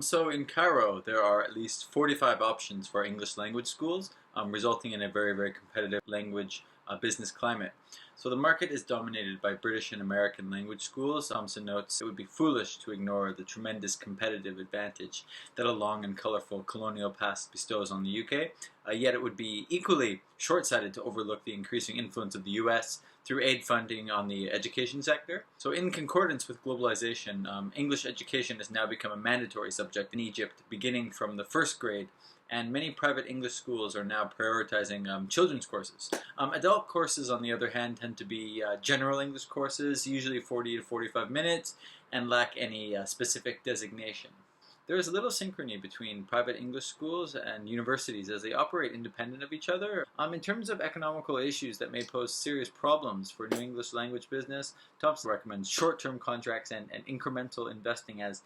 So in Cairo, there are at least 45 options for English language schools, resulting in a very, very competitive language business climate. So the market is dominated by British and American language schools. Thompson notes it would be foolish to ignore the tremendous competitive advantage that a long and colorful colonial past bestows on the UK, yet it would be equally short-sighted to overlook the increasing influence of the US through aid funding on the education sector. So in concordance with globalization, English education has now become a mandatory subject in Egypt beginning from the first grade, and many private English schools are now prioritizing children's courses. Adult courses, on the other hand, tend to be general English courses, usually 40 to 45 minutes, and lack any specific designation. There is little synchrony between private English schools and universities as they operate independent of each other. In terms of economical issues that may pose serious problems for new English language business, Thompson recommends short-term contracts and incremental investing, as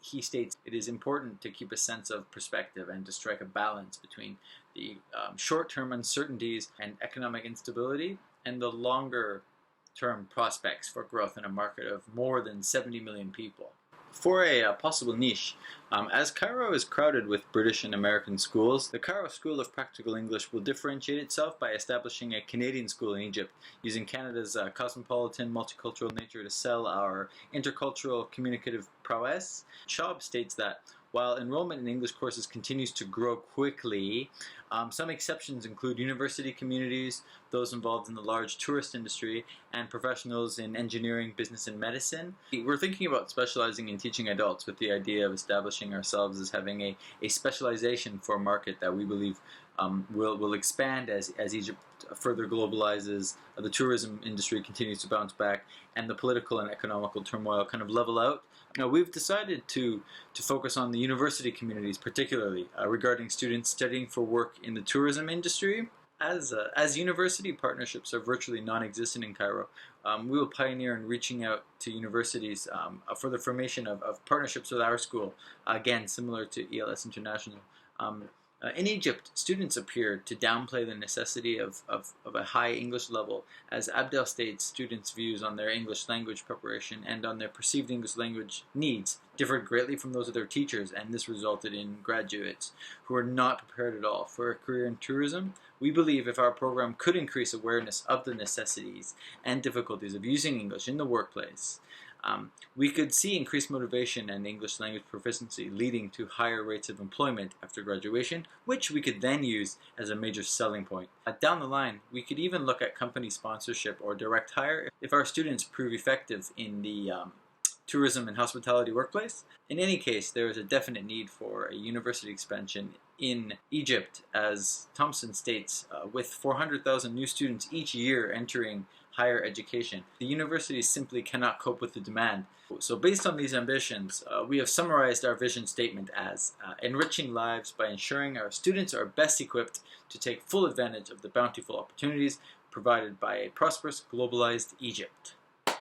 he states it is important to keep a sense of perspective and to strike a balance between the short-term uncertainties and economic instability and the longer-term prospects for growth in a market of more than 70 million people. For a possible niche, as Cairo is crowded with British and American schools, the Cairo School of Practical English will differentiate itself by establishing a Canadian school in Egypt, using Canada's cosmopolitan, multicultural nature to sell our intercultural communicative prowess. Schaub states that while enrollment in English courses continues to grow quickly, some exceptions include university communities, those involved in the large tourist industry, and professionals in engineering, business, and medicine. We're thinking about specializing in teaching adults with the idea of establishing ourselves as having a specialization for a market that we believe will expand as Egypt further globalizes, the tourism industry continues to bounce back, and the political and economical turmoil kind of level out. Now, we've decided to focus on the university communities, particularly regarding students studying for work in the tourism industry. As university partnerships are virtually non-existent in Cairo, we will pioneer in reaching out to universities for the formation of partnerships with our school, again, similar to ELS International. In Egypt, students appear to downplay the necessity of a high English level, as Abdel states students' views on their English language preparation and on their perceived English language needs differed greatly from those of their teachers, and this resulted in graduates who are not prepared at all for a career in tourism. We believe if our program could increase awareness of the necessities and difficulties of using English in the workplace, we could see increased motivation and English language proficiency leading to higher rates of employment after graduation, which we could then use as a major selling point. Down the line, we could even look at company sponsorship or direct hire if our students prove effective in the tourism and hospitality workplace. In any case, there is a definite need for a university expansion in Egypt, as Thompson states, with 400,000 new students each year entering higher education. The universities simply cannot cope with the demand. So based on these ambitions, we have summarized our vision statement as enriching lives by ensuring our students are best equipped to take full advantage of the bountiful opportunities provided by a prosperous, globalized Egypt.